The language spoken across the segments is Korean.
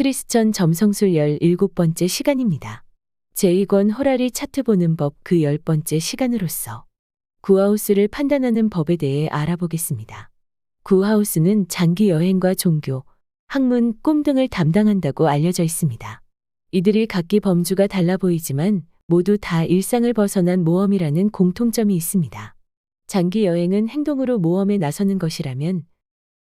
크리스천 점성술 17번째 시간입니다. 제2권 호라리 차트 보는 법 그 10번째 시간으로서 구하우스를 판단하는 법에 대해 알아보겠습니다. 구하우스는 장기 여행과 종교, 학문, 꿈 등을 담당한다고 알려져 있습니다. 이들이 각기 범주가 달라 보이지만 모두 다 일상을 벗어난 모험이라는 공통점이 있습니다. 장기 여행은 행동으로 모험에 나서는 것이라면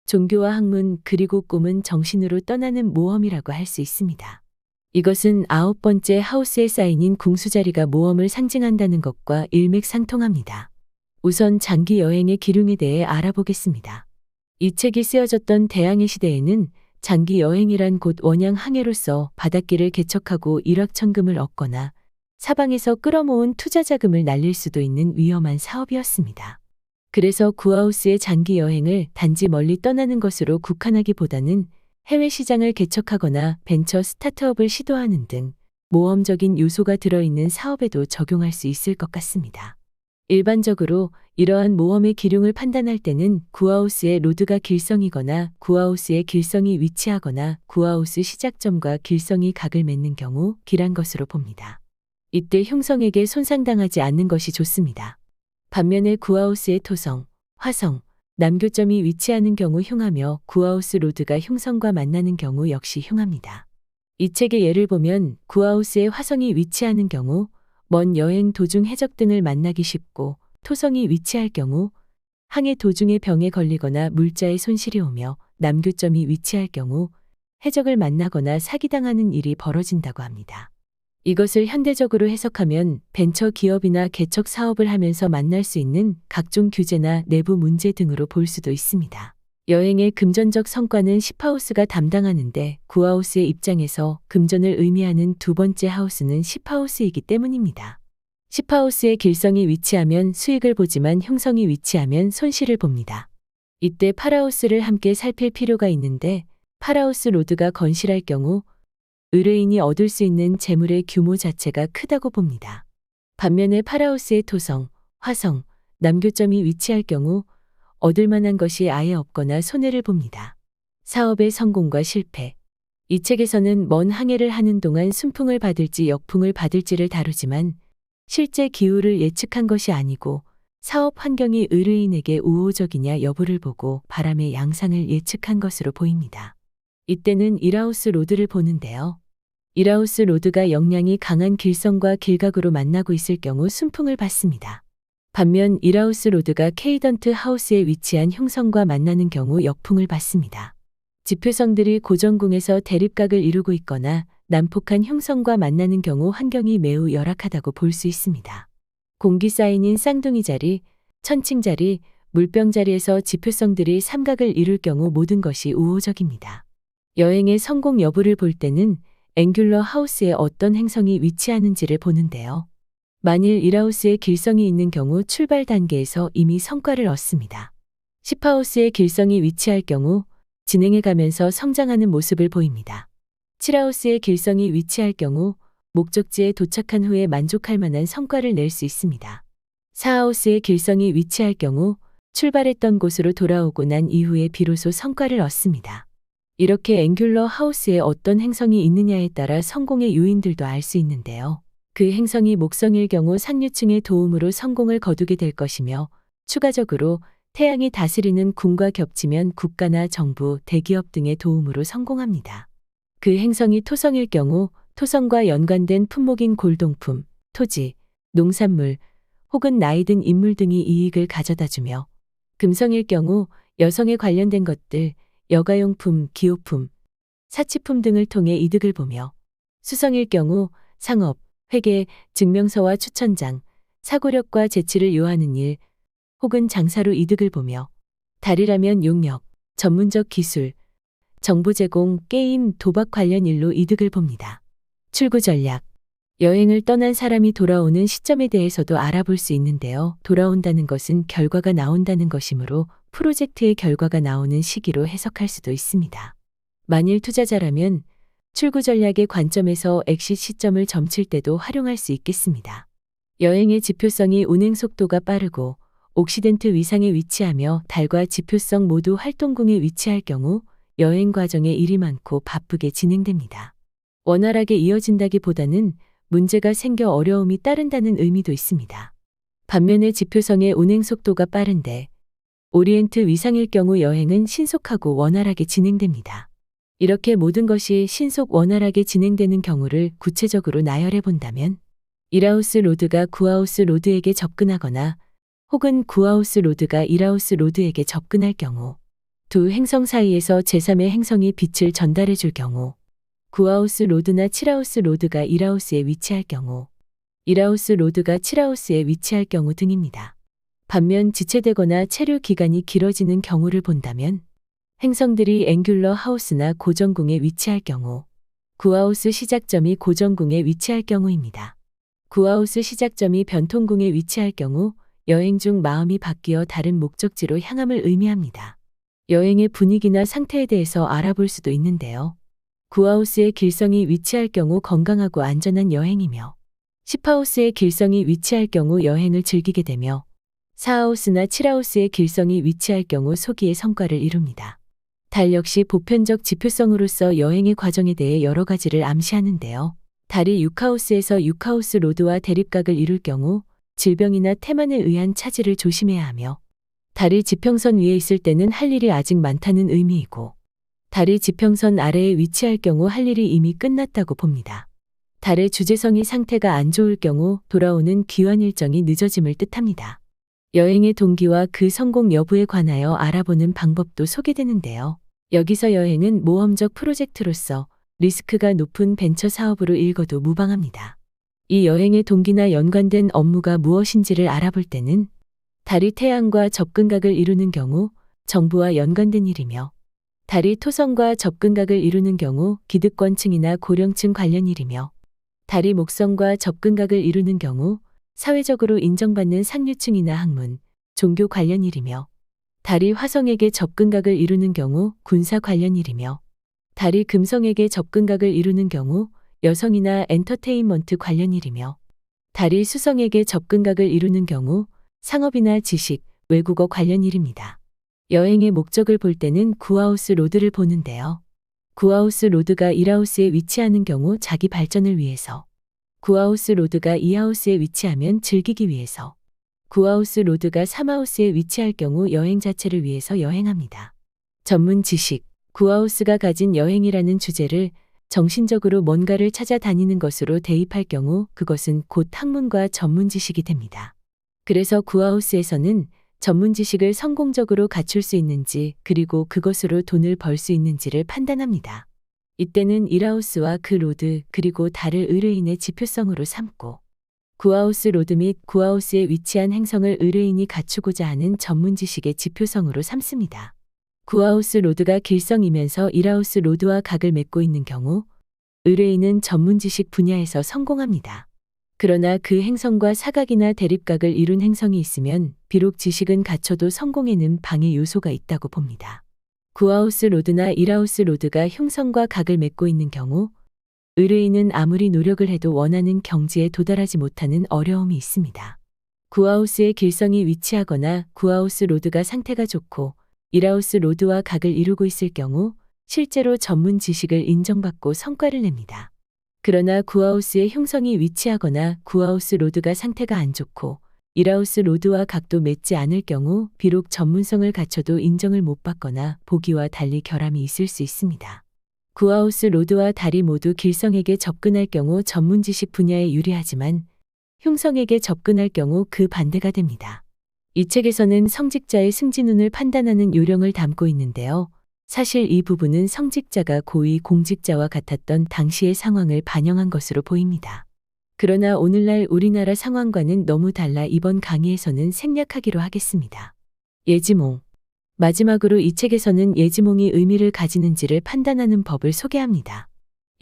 종교와 학문 그리고 꿈은 정신으로 떠나는 모험이라고 할 수 있습니다. 이것은 9번째 하우스의 사인인 궁수자리가 모험을 상징한다는 것과 일맥상통합니다. 우선 장기 여행의 기륭에 대해 알아보겠습니다. 이 책이 쓰여졌던 대항해 시대에는 장기 여행이란 곧 원양 항해로서 바닷길을 개척하고 일확천금을 얻거나 사방에서 끌어모은 투자 자금을 날릴 수도 있는 위험한 사업이었습니다. 그래서 구하우스의 장기 여행을 단지 멀리 떠나는 것으로 국한하기보다는 해외 시장을 개척하거나 벤처 스타트업을 시도하는 등 모험적인 요소가 들어있는 사업에도 적용할 수 있을 것 같습니다. 일반적으로 이러한 모험의 기륭을 판단할 때는 구하우스의 로드가 길성이거나 구하우스의 길성이 위치하거나 구하우스 시작점과 길성이 각을 맺는 경우 길한 것으로 봅니다. 이때 흉성에게 손상당하지 않는 것이 좋습니다. 반면에 구하우스의 토성, 화성, 남교점이 위치하는 경우 흉하며 구하우스 로드가 흉성과 만나는 경우 역시 흉합니다. 이 책의 예를 보면 구하우스의 화성이 위치하는 경우 먼 여행 도중 해적 등을 만나기 쉽고 토성이 위치할 경우 항해 도중에 병에 걸리거나 물자의 손실이 오며 남교점이 위치할 경우 해적을 만나거나 사기당하는 일이 벌어진다고 합니다. 이것을 현대적으로 해석하면 벤처 기업이나 개척 사업을 하면서 만날 수 있는 각종 규제나 내부 문제 등으로 볼 수도 있습니다. 여행의 금전적 성과는 10하우스가 담당하는데 구하우스의 입장에서 금전을 의미하는 두 번째 하우스는 10하우스이기 때문입니다. 10하우스의 길성이 위치하면 수익을 보지만 흉성이 위치하면 손실을 봅니다. 이때 8하우스를 함께 살필 필요가 있는데 8하우스 로드가 건실할 경우 의뢰인이 얻을 수 있는 재물의 규모 자체가 크다고 봅니다. 반면에 8하우스의 토성, 화성, 남교점이 위치할 경우 얻을 만한 것이 아예 없거나 손해를 봅니다. 사업의 성공과 실패. 이 책에서는 먼 항해를 하는 동안 순풍을 받을지 역풍을 받을지를 다루지만 실제 기후를 예측한 것이 아니고 사업 환경이 의뢰인에게 우호적이냐 여부를 보고 바람의 양상을 예측한 것으로 보입니다. 이때는 1하우스 로드를 보는데요. 1하우스 로드가 역량이 강한 길성과 길각으로 만나고 있을 경우 순풍을 받습니다. 반면 1하우스 로드가 케이던트 하우스에 위치한 흉성과 만나는 경우 역풍을 받습니다. 지표성들이 고정궁에서 대립각을 이루고 있거나 난폭한 흉성과 만나는 경우 환경이 매우 열악하다고 볼 수 있습니다. 공기 사인인 쌍둥이 자리, 천칭 자리, 물병 자리에서 지표성들이 삼각을 이룰 경우 모든 것이 우호적입니다. 여행의 성공 여부를 볼 때는 앵귤러 하우스에 어떤 행성이 위치하는지를 보는데요. 만일 1하우스에 길성이 있는 경우 출발 단계에서 이미 성과를 얻습니다. 10하우스에 길성이 위치할 경우 진행해 가면서 성장하는 모습을 보입니다. 7하우스에 길성이 위치할 경우 목적지에 도착한 후에 만족할 만한 성과를 낼 수 있습니다. 4하우스에 길성이 위치할 경우 출발했던 곳으로 돌아오고 난 이후에 비로소 성과를 얻습니다. 이렇게 앵귤러 하우스에 어떤 행성이 있느냐에 따라 성공의 요인들도 알 수 있는데요. 그 행성이 목성일 경우 상류층의 도움으로 성공을 거두게 될 것이며 추가적으로 태양이 다스리는 궁과 겹치면 국가나 정부, 대기업 등의 도움으로 성공합니다. 그 행성이 토성일 경우 토성과 연관된 품목인 골동품, 토지, 농산물 혹은 나이 든 인물 등이 이익을 가져다주며 금성일 경우 여성에 관련된 것들, 여가용품, 기호품, 사치품 등을 통해 이득을 보며 수성일 경우 상업, 회계, 증명서와 추천장, 사고력과 재치를 요하는 일 혹은 장사로 이득을 보며 달이라면 용역, 전문적 기술, 정보 제공, 게임, 도박 관련 일로 이득을 봅니다. 출구 전략. 여행을 떠난 사람이 돌아오는 시점에 대해서도 알아볼 수 있는데요. 돌아온다는 것은 결과가 나온다는 것이므로 프로젝트의 결과가 나오는 시기로 해석할 수도 있습니다. 만일 투자자라면 출구 전략의 관점에서 엑싯 시점을 점칠 때도 활용할 수 있겠습니다. 여행의 지표성이 운행 속도가 빠르고 옥시덴트 위상에 위치하며 달과 지표성 모두 활동궁에 위치할 경우 여행 과정에 일이 많고 바쁘게 진행됩니다. 원활하게 이어진다기보다는 문제가 생겨 어려움이 따른다는 의미도 있습니다. 반면에 지표성의 운행 속도가 빠른데 오리엔트 위상일 경우 여행은 신속하고 원활하게 진행됩니다. 이렇게 모든 것이 신속 원활하게 진행되는 경우를 구체적으로 나열해 본다면 일하우스 로드가 구하우스 로드에게 접근하거나 혹은 구하우스 로드가 일하우스 로드에게 접근할 경우, 두 행성 사이에서 제3의 행성이 빛을 전달해 줄 경우, 구하우스 로드나 칠하우스 로드가 일하우스에 위치할 경우, 일하우스 로드가 칠하우스에 위치할 경우 등입니다. 반면 지체되거나 체류 기간이 길어지는 경우를 본다면 행성들이 앵귤러 하우스나 고정궁에 위치할 경우, 구하우스 시작점이 고정궁에 위치할 경우입니다. 구하우스 시작점이 변통궁에 위치할 경우 여행 중 마음이 바뀌어 다른 목적지로 향함을 의미합니다. 여행의 분위기나 상태에 대해서 알아볼 수도 있는데요. 구하우스의 길성이 위치할 경우 건강하고 안전한 여행이며, 10하우스의 길성이 위치할 경우 여행을 즐기게 되며, 4하우스나 7하우스의 길성이 위치할 경우 소기의 성과를 이룹니다. 달 역시 보편적 지표성으로서 여행의 과정에 대해 여러 가지를 암시하는데요. 달이 6하우스에서 6하우스 로드와 대립각을 이룰 경우 질병이나 태만에 의한 차질을 조심해야 하며, 달이 지평선 위에 있을 때는 할 일이 아직 많다는 의미이고, 달이 지평선 아래에 위치할 경우 할 일이 이미 끝났다고 봅니다. 달의 주재성이 상태가 안 좋을 경우 돌아오는 귀환 일정이 늦어짐을 뜻합니다. 여행의 동기와 그 성공 여부에 관하여 알아보는 방법도 소개되는데요. 여기서 여행은 모험적 프로젝트로서 리스크가 높은 벤처 사업으로 읽어도 무방합니다. 이 여행의 동기나 연관된 업무가 무엇인지를 알아볼 때는 달이 태양과 접근각을 이루는 경우 정부와 연관된 일이며, 달이 토성과 접근각을 이루는 경우 기득권층이나 고령층 관련 일이며, 달이 목성과 접근각을 이루는 경우 사회적으로 인정받는 상류층이나 학문, 종교 관련 일이며, 달이 화성에게 접근각을 이루는 경우 군사 관련 일이며, 달이 금성에게 접근각을 이루는 경우 여성이나 엔터테인먼트 관련 일이며, 달이 수성에게 접근각을 이루는 경우 상업이나 지식, 외국어 관련 일입니다. 여행의 목적을 볼 때는 구하우스 로드를 보는데요. 구하우스 로드가 1하우스에 위치하는 경우 자기 발전을 위해서, 구하우스 로드가 2하우스에 위치하면 즐기기 위해서, 구하우스 로드가 3하우스에 위치할 경우 여행 자체를 위해서 여행합니다. 전문 지식, 구하우스가 가진 여행이라는 주제를 정신적으로 뭔가를 찾아다니는 것으로 대입할 경우 그것은 곧 학문과 전문 지식이 됩니다. 그래서 구하우스에서는 전문 지식을 성공적으로 갖출 수 있는지 그리고 그것으로 돈을 벌 수 있는지를 판단합니다. 이때는 1하우스와 그 로드 그리고 달을 의뢰인의 지표성으로 삼고, 구하우스 로드 및 구하우스에 위치한 행성을 의뢰인이 갖추고자 하는 전문 지식의 지표성으로 삼습니다. 구하우스 로드가 길성이면서 1하우스 로드와 각을 맺고 있는 경우 의뢰인은 전문 지식 분야에서 성공합니다. 그러나 그 행성과 사각이나 대립각을 이룬 행성이 있으면 비록 지식은 갖춰도 성공에는 방해 요소가 있다고 봅니다. 구하우스 로드나 1하우스 로드가 흉성과 각을 맺고 있는 경우 의뢰인은 아무리 노력을 해도 원하는 경지에 도달하지 못하는 어려움이 있습니다. 구하우스의 길성이 위치하거나 구하우스 로드가 상태가 좋고 1하우스 로드와 각을 이루고 있을 경우 실제로 전문 지식을 인정받고 성과를 냅니다. 그러나 구하우스의 흉성이 위치하거나 구하우스 로드가 상태가 안 좋고 1하우스 로드와 각도 맺지 않을 경우 비록 전문성을 갖춰도 인정을 못 받거나 보기와 달리 결함이 있을 수 있습니다. 구하우스 로드와 달이 모두 길성에게 접근할 경우 전문 지식 분야에 유리하지만 흉성에게 접근할 경우 그 반대가 됩니다. 이 책에서는 성직자의 승진운을 판단하는 요령을 담고 있는데요. 사실 이 부분은 성직자가 고위 공직자와 같았던 당시의 상황을 반영한 것으로 보입니다. 그러나 오늘날 우리나라 상황과는 너무 달라 이번 강의에서는 생략하기로 하겠습니다. 예지몽. 마지막으로 이 책에서는 예지몽이 의미를 가지는지를 판단하는 법을 소개합니다.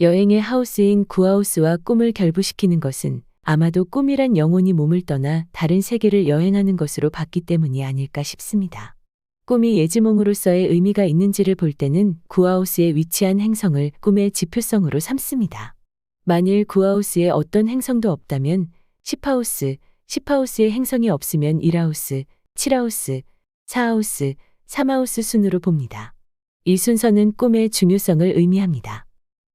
여행의 하우스인 구하우스와 꿈을 결부시키는 것은 아마도 꿈이란 영혼이 몸을 떠나 다른 세계를 여행하는 것으로 봤기 때문이 아닐까 싶습니다. 꿈이 예지몽으로서의 의미가 있는지를 볼 때는 구하우스에 위치한 행성을 꿈의 지표성으로 삼습니다. 만일 구하우스에 어떤 행성도 없다면 10하우스, 10하우스에 행성이 없으면 1하우스, 7하우스, 4하우스, 3하우스 순으로 봅니다. 이 순서는 꿈의 중요성을 의미합니다.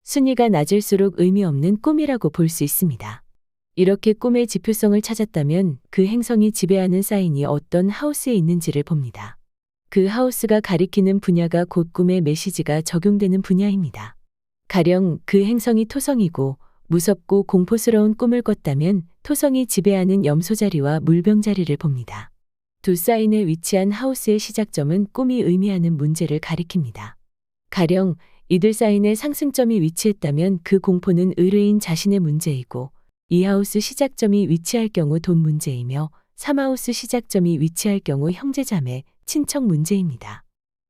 순위가 낮을수록 의미 없는 꿈이라고 볼 수 있습니다. 이렇게 꿈의 지표성을 찾았다면 그 행성이 지배하는 사인이 어떤 하우스에 있는지를 봅니다. 그 하우스가 가리키는 분야가 곧 꿈의 메시지가 적용되는 분야입니다. 가령 그 행성이 토성이고 무섭고 공포스러운 꿈을 꿨다면 토성이 지배하는 염소 자리와 물병 자리를 봅니다. 두 사인에 위치한 하우스의 시작점은 꿈이 의미하는 문제를 가리킵니다. 가령 이들 사인에 상승점이 위치했다면 그 공포는 의뢰인 자신의 문제이고 2하우스 시작점이 위치할 경우 돈 문제이며 3하우스 시작점이 위치할 경우 형제자매, 친척 문제입니다.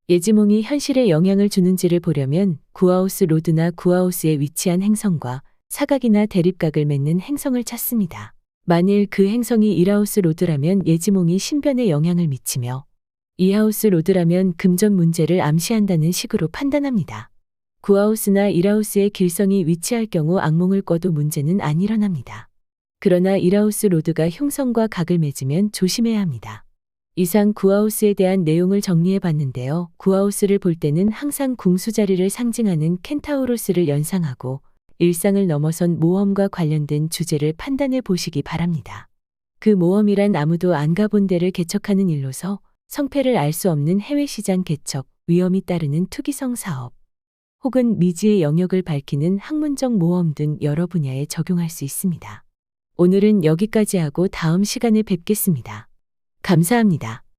예지몽이 현실에 영향을 주는지를 보려면 9하우스 로드나 9하우스에 위치한 행성과 사각이나 대립각을 맺는 행성을 찾습니다. 만일 그 행성이 1하우스 로드라면 예지몽이 신변에 영향을 미치며 2하우스 로드라면 금전 문제를 암시한다는 식으로 판단합니다. 9하우스나 1하우스의 길성이 위치할 경우 악몽을 꿔도 문제는 안 일어납니다. 그러나 1하우스 로드가 흉성과 각을 맺으면 조심해야 합니다. 이상 9하우스에 대한 내용을 정리해 봤는데요. 9하우스를 볼 때는 항상 궁수 자리를 상징하는 켄타우로스를 연상하고 일상을 넘어선 모험과 관련된 주제를 판단해 보시기 바랍니다. 그 모험이란 아무도 안 가본 데를 개척하는 일로서 성패를 알 수 없는 해외 시장 개척, 위험이 따르는 투기성 사업, 혹은 미지의 영역을 밝히는 학문적 모험 등 여러 분야에 적용할 수 있습니다. 오늘은 여기까지 하고 다음 시간에 뵙겠습니다. 감사합니다.